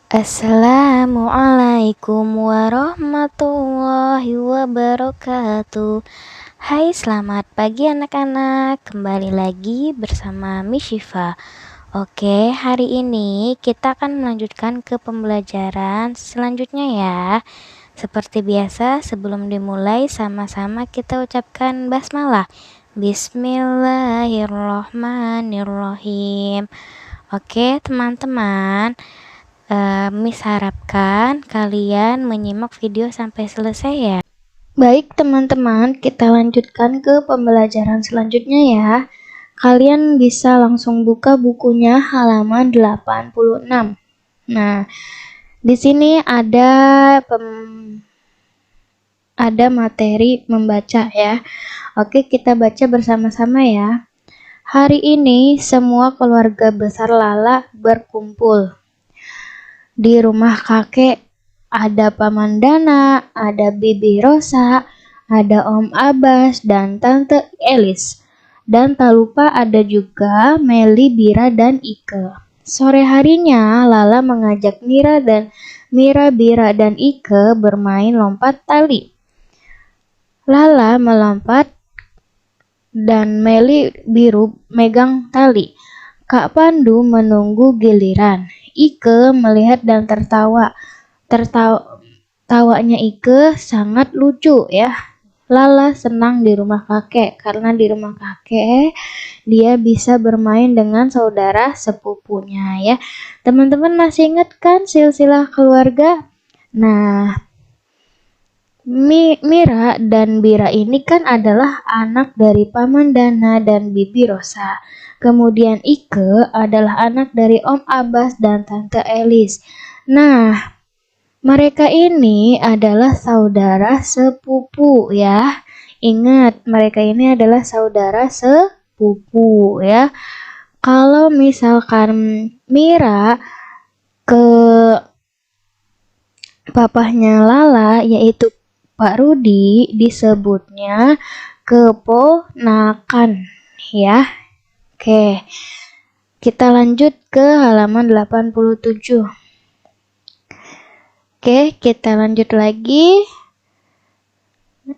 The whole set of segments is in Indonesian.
Assalamualaikum warahmatullahi wabarakatuh. Hai, selamat pagi anak-anak. Kembali lagi bersama Miss Syifa. Oke, hari ini kita akan melanjutkan ke pembelajaran selanjutnya ya. Seperti biasa, sebelum dimulai sama-sama kita ucapkan basmalah. Bismillahirrohmanirrohim. Oke, teman-teman. Miss harapkan kalian menyimak video sampai selesai ya. Baik teman-teman, kita lanjutkan ke pembelajaran selanjutnya ya. Kalian bisa langsung buka bukunya halaman 86. Nah, di sini ada materi membaca ya. Oke, kita baca bersama-sama ya. Hari ini semua keluarga besar Lala berkumpul di rumah kakek. Ada Paman Dana, ada Bibi Rosa, ada Om Abbas, dan Tante Elis. Dan tak lupa ada juga Meli, Bira, dan Ike. Sore harinya, Lala mengajak Mira, Bira, dan Ike bermain lompat tali. Lala melompat dan Meli biru megang tali. Kak Pandu menunggu giliran. Ike melihat dan tertawa. Tawanya Ike sangat lucu ya. Lala senang di rumah kakek karena di rumah kakek dia bisa bermain dengan saudara sepupunya ya. Teman-teman masih ingat kan silsilah keluarga? Nah, Mira dan Bira ini kan adalah anak dari Paman Dana dan Bibi Rosa. Kemudian Ike adalah anak dari Om Abbas dan Tante Elis. Nah, mereka ini adalah saudara sepupu ya. Ingat, mereka ini adalah saudara sepupu ya. Kalau misalkan Mira ke papahnya Lala yaitu Pak Rudi disebutnya keponakan ya. Oke, kita lanjut ke halaman 87. Oke, kita lanjut lagi.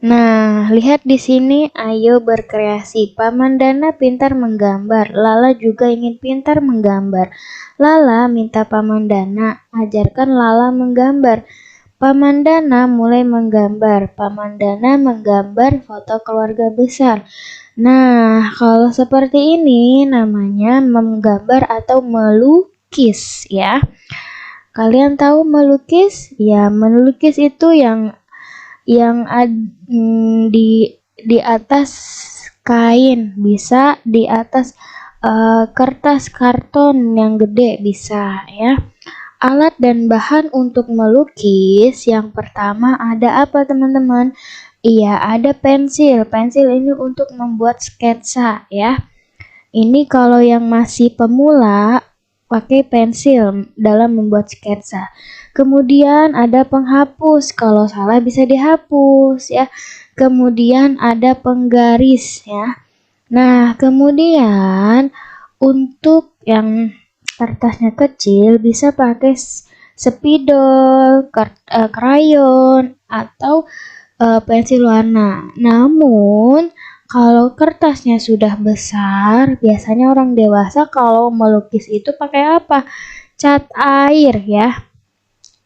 Nah, lihat di sini, ayo berkreasi. Paman Dana pintar menggambar. Lala juga ingin pintar menggambar. Lala minta Paman Dana, ajarkan Lala menggambar. Paman Dana mulai menggambar. Paman Dana menggambar foto keluarga besar. Nah, kalau seperti ini namanya menggambar atau melukis ya. Kalian tahu melukis? Ya, melukis itu yang di atas kain, bisa di atas kertas karton yang gede bisa ya. Alat dan bahan untuk melukis yang pertama ada apa teman-teman? Iya, ada pensil. Pensil ini untuk membuat sketsa ya. Ini kalau yang masih pemula pakai pensil dalam membuat sketsa. Kemudian ada penghapus, kalau salah bisa dihapus ya. Kemudian ada penggaris ya. Nah, kemudian untuk yang kertasnya kecil bisa pakai spidol, krayon atau pensil warna. Namun kalau kertasnya sudah besar, biasanya orang dewasa kalau melukis itu pakai apa? Cat air ya.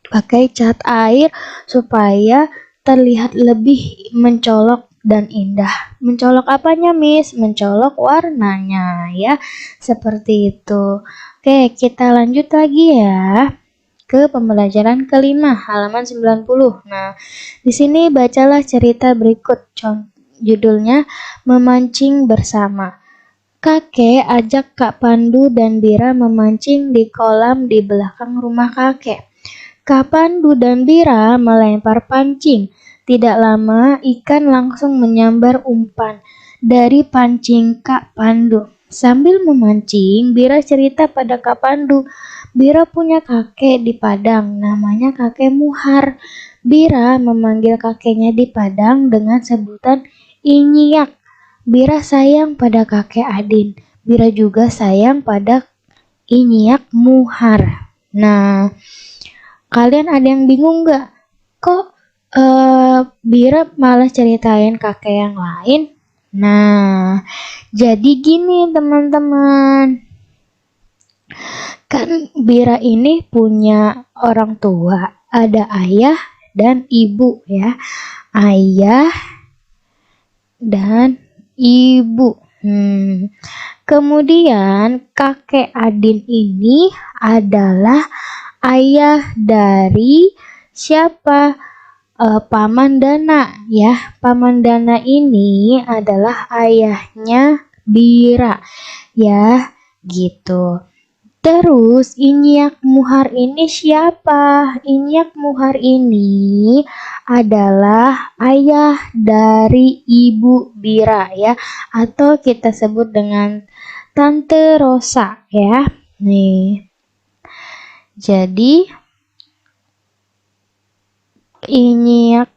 Pakai cat air supaya terlihat lebih mencolok dan indah. Mencolok apanya, Miss? Mencolok warnanya ya. Seperti itu. Oke, kita lanjut lagi ya ke pembelajaran kelima, halaman 90. Nah, di sini bacalah cerita berikut. Judulnya Memancing Bersama. Kakek ajak Kak Pandu dan Bira memancing di kolam di belakang rumah kakek. Kak Pandu dan Bira melempar pancing. Tidak lama, ikan langsung menyambar umpan dari pancing Kak Pandu. Sambil memancing, Bira cerita pada Kak Pandu. Bira punya kakek di Padang, namanya kakek Muhar. Bira memanggil kakeknya di Padang dengan sebutan Inyiak. Bira sayang pada kakek Adin. Bira juga sayang pada Inyiak Muhar. Nah, Kalian ada yang bingung nggak? Kok Bira malah ceritain kakek yang lain? Nah, jadi gini teman-teman. Kan Bira ini punya orang tua, ada ayah dan ibu ya. Ayah dan ibu. Kemudian kakek Adin ini adalah ayah dari siapa? Paman Dana ya. Paman Dana ini adalah ayahnya Bira ya, gitu. Terus Inyak Muhar ini siapa? Inyak Muhar ini adalah ayah dari Ibu Bira ya, atau kita sebut dengan Tante Rosa ya. Nih. Jadi Inyak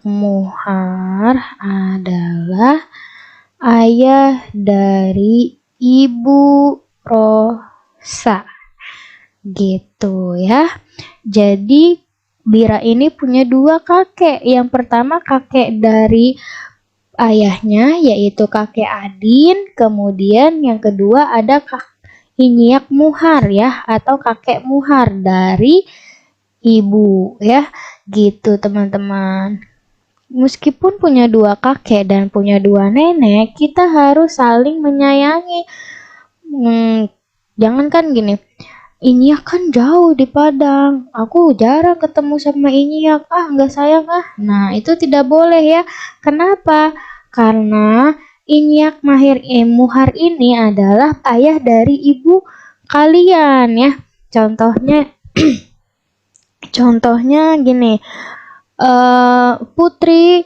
Muhar adalah ayah dari Ibu Rosa, gitu ya. Jadi Bira ini punya dua kakek. Yang pertama kakek dari ayahnya, yaitu kakek Adin. Kemudian yang kedua ada Inyak Muhar ya, atau kakek Muhar dari ibu ya, gitu teman-teman. Meskipun punya dua kakek dan punya dua nenek, kita harus saling menyayangi. Jangan kan gini, Inyak kan jauh di Padang, aku jarang ketemu sama Inyak, nggak sayang ah. Nah, itu tidak boleh ya. Kenapa? Karena Inyak Muhar ini adalah ayah dari ibu kalian ya. Contohnya gini, Putri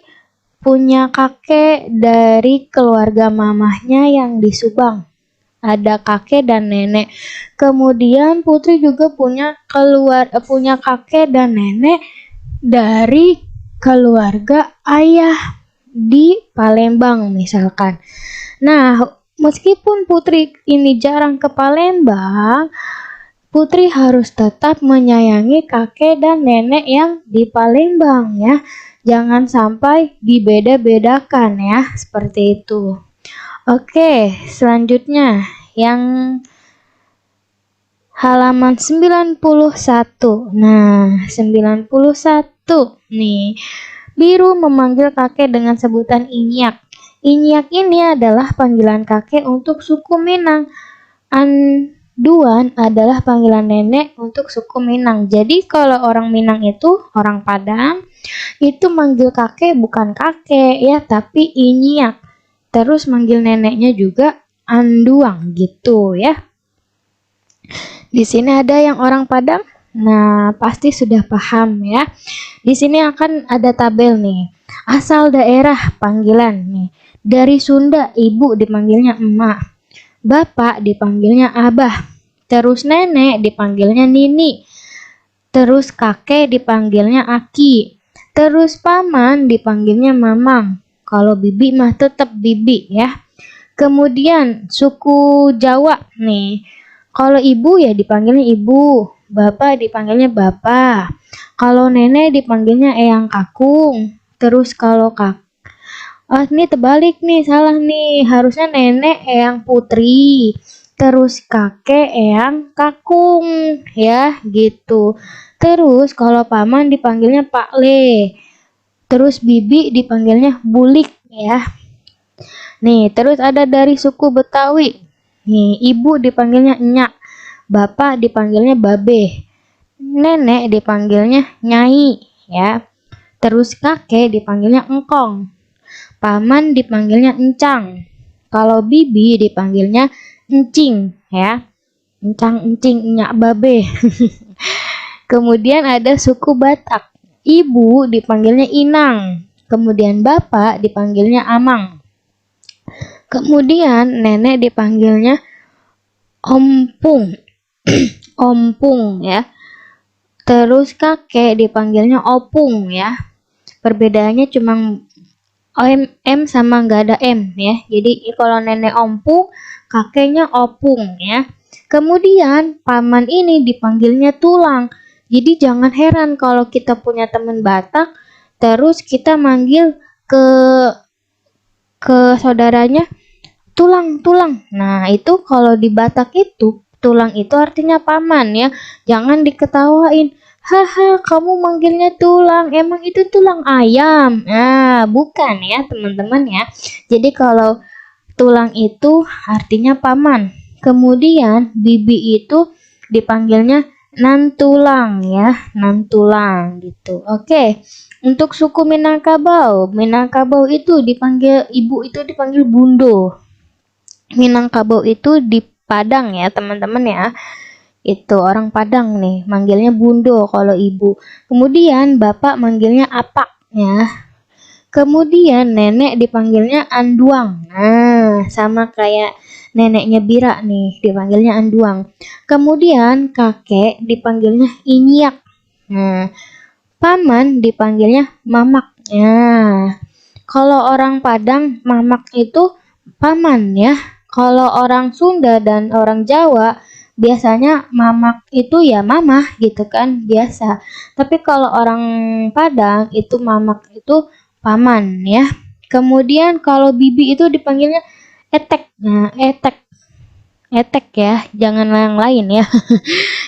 punya kakek dari keluarga mamahnya yang di Subang. Ada kakek dan nenek. Kemudian Putri juga punya kakek dan nenek dari keluarga ayah di Palembang misalkan. Nah, meskipun Putri ini jarang ke Palembang, Putri harus tetap menyayangi kakek dan nenek yang di Palembang ya. Jangan sampai dibeda-bedakan ya, seperti itu. Oke, selanjutnya yang halaman 91. Nah, 91 nih. Biru memanggil kakek dengan sebutan Inyak. Inyak ini adalah panggilan kakek untuk suku Minang. Duan adalah panggilan nenek untuk suku Minang. Jadi kalau orang Minang itu, orang Padang, itu manggil kakek bukan kakek ya, tapi Inyak. Terus manggil neneknya juga Anduang gitu ya. Di sini ada yang orang Padang. Nah, pasti sudah paham ya. Di sini akan ada tabel nih. Asal daerah panggilan nih. Dari Sunda, ibu dipanggilnya emak. Bapak dipanggilnya abah, terus nenek dipanggilnya nini, terus kakek dipanggilnya aki, terus paman dipanggilnya mamang. Kalau bibi mah tetap bibi ya. Kemudian suku Jawa nih, kalau ibu ya dipanggilnya ibu, bapak dipanggilnya bapak, kalau nenek dipanggilnya eyang kakung, terus kalau ini terbalik nih, salah nih. Harusnya nenek eyang putri, terus kakek eyang kakung, ya gitu. Terus kalau paman dipanggilnya Pak Le, terus bibi dipanggilnya Bulik, ya. Nih, terus ada dari suku Betawi. Nih, ibu dipanggilnya Nyak, bapak dipanggilnya Babe, nenek dipanggilnya Nyai, ya. Terus kakek dipanggilnya Engkong. Paman dipanggilnya encang. Kalau bibi dipanggilnya encing ya. Encang, encing, nyak, babe. Kemudian ada suku Batak. Ibu dipanggilnya inang. Kemudian bapak dipanggilnya amang. Kemudian nenek dipanggilnya ompung. Ompung ya. Terus kakek dipanggilnya opung ya. Perbedaannya cuma M sama nggak ada M ya. Jadi kalau nenek ompung, kakeknya opung ya. Kemudian paman ini dipanggilnya tulang. Jadi jangan heran kalau kita punya teman Batak, terus kita manggil ke saudaranya tulang, tulang. Nah, itu kalau di Batak itu tulang itu artinya paman ya. Jangan diketawain. Haha, kamu manggilnya tulang. Emang itu tulang ayam? Nah, bukan ya, teman-teman ya. Jadi kalau tulang itu artinya paman. Kemudian bibi itu dipanggilnya nantulang ya, nantulang gitu. Oke. Untuk suku Minangkabau, Minangkabau itu dipanggil ibu itu dipanggil bundo. Minangkabau itu di Padang ya, teman-teman ya. Itu orang Padang nih, manggilnya bundo kalau ibu. Kemudian bapak manggilnya apak ya. Kemudian nenek dipanggilnya Anduang. Nah, sama kayak neneknya Bira nih, dipanggilnya Anduang. Kemudian kakek dipanggilnya Inyak. Nah, paman dipanggilnya Mamak. Nah, kalau orang Padang, Mamak itu paman ya. Kalau orang Sunda dan orang Jawa, biasanya Mamak itu ya mamah gitu kan, biasa. Tapi kalau orang Padang itu Mamak itu paman ya. Kemudian kalau bibi itu dipanggilnya etek. Nah, etek. Etek ya, jangan yang lain ya.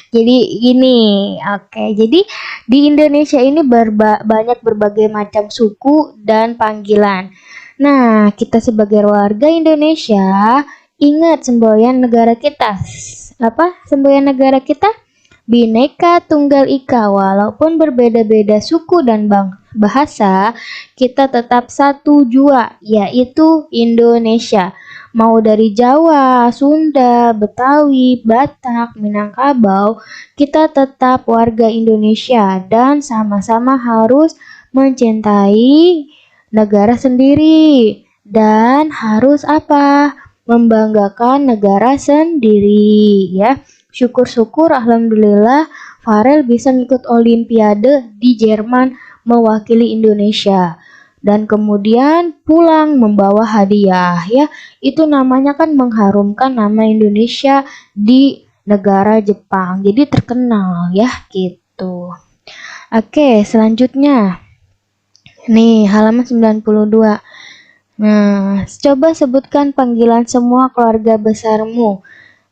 Jadi gini, oke. Jadi di Indonesia ini banyak berbagai macam suku dan panggilan. Nah, kita sebagai warga Indonesia ingat semboyan negara kita. Apa semboyan negara kita? Bhinneka Tunggal Ika. Walaupun berbeda-beda suku dan bahasa, kita tetap satu jua, yaitu Indonesia. Mau dari Jawa, Sunda, Betawi, Batak, Minangkabau, kita tetap warga Indonesia dan sama-sama harus mencintai negara sendiri dan harus apa? Membanggakan negara sendiri ya. Syukur-syukur alhamdulillah Farel bisa ngikut olimpiade di Jerman mewakili Indonesia dan kemudian pulang membawa hadiah ya. Itu namanya kan mengharumkan nama Indonesia di negara Jepang. Jadi terkenal ya gitu. Oke, selanjutnya. Nih, halaman 92. Nah, coba sebutkan panggilan semua keluarga besarmu.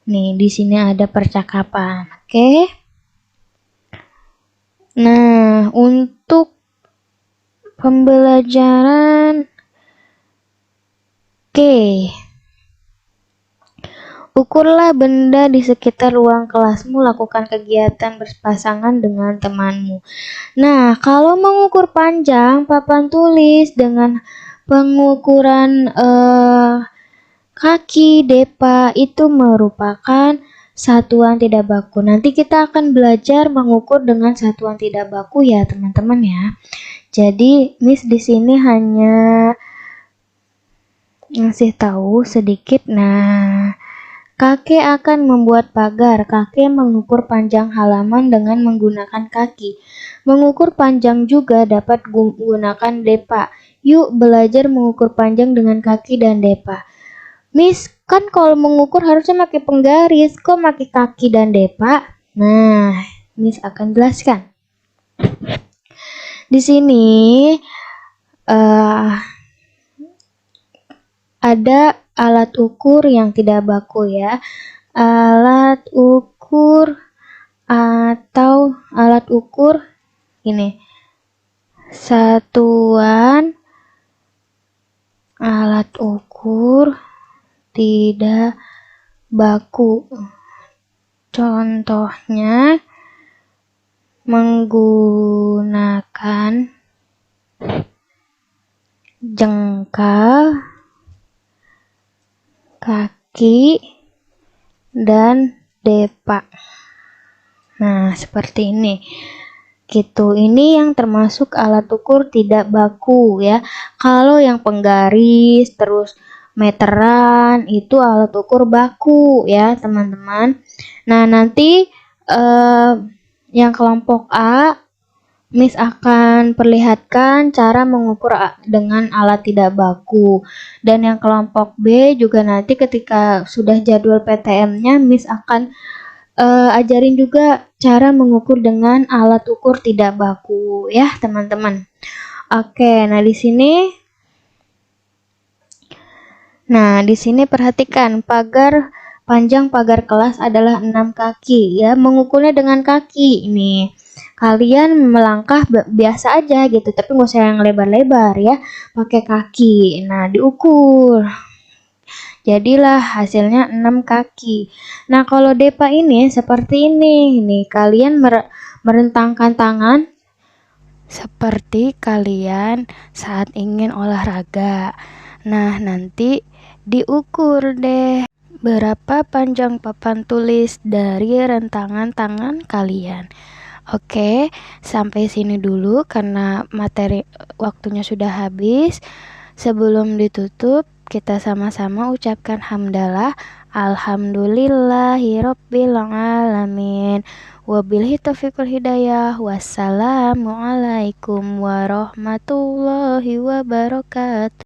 Nih, di sini ada percakapan. Oke. Nah, untuk pembelajaran Oke. Ukurlah benda di sekitar ruang kelasmu, lakukan kegiatan berpasangan dengan temanmu. Nah, kalau mengukur panjang papan tulis dengan pengukuran kaki depa itu merupakan satuan tidak baku. Nanti kita akan belajar mengukur dengan satuan tidak baku ya, teman-teman ya. Jadi, Miss di sini hanya ngasih tahu sedikit. Nah, kakek akan membuat pagar. Kakek mengukur panjang halaman dengan menggunakan kaki. Mengukur panjang juga dapat menggunakan depa. Yuk belajar mengukur panjang dengan kaki dan depa. Miss, kan kalau mengukur harusnya pakai penggaris. Kok pakai kaki dan depa? Nah, Miss akan jelaskan. Di sini ada alat ukur yang tidak baku ya. Alat ukur atau alat ukur ini. Satuan alat ukur tidak baku. Contohnya menggunakan jengkal, kaki, dan depa. Nah, seperti ini. Gitu. Ini yang termasuk alat ukur tidak baku ya. Kalau yang penggaris terus meteran itu alat ukur baku ya, teman-teman. Nah, nanti yang kelompok A Miss akan perlihatkan cara mengukur dengan alat tidak baku. Dan yang kelompok B juga nanti ketika sudah jadwal PTM-nya, Miss akan ajarin juga cara mengukur dengan alat ukur tidak baku ya, teman-teman. Oke, di sini perhatikan panjang pagar kelas adalah 6 kaki ya, mengukurnya dengan kaki ini. Kalian melangkah biasa aja gitu, tapi nggak usah yang lebar-lebar ya, pakai kaki. Nah, diukur. Jadilah hasilnya 6 kaki. Nah, kalau Depa ini seperti ini. Nih, kalian merentangkan tangan seperti kalian saat ingin olahraga. Nah, nanti diukur deh berapa panjang papan tulis dari rentangan tangan kalian. Oke, sampai sini dulu karena materi waktunya sudah habis. Sebelum ditutup, kita sama-sama ucapkan hamdalah. Alhamdulillahirabbil alamin. Wabillahi taufiq wal hidayah. Wassalamualaikum warahmatullahi wabarakatuh.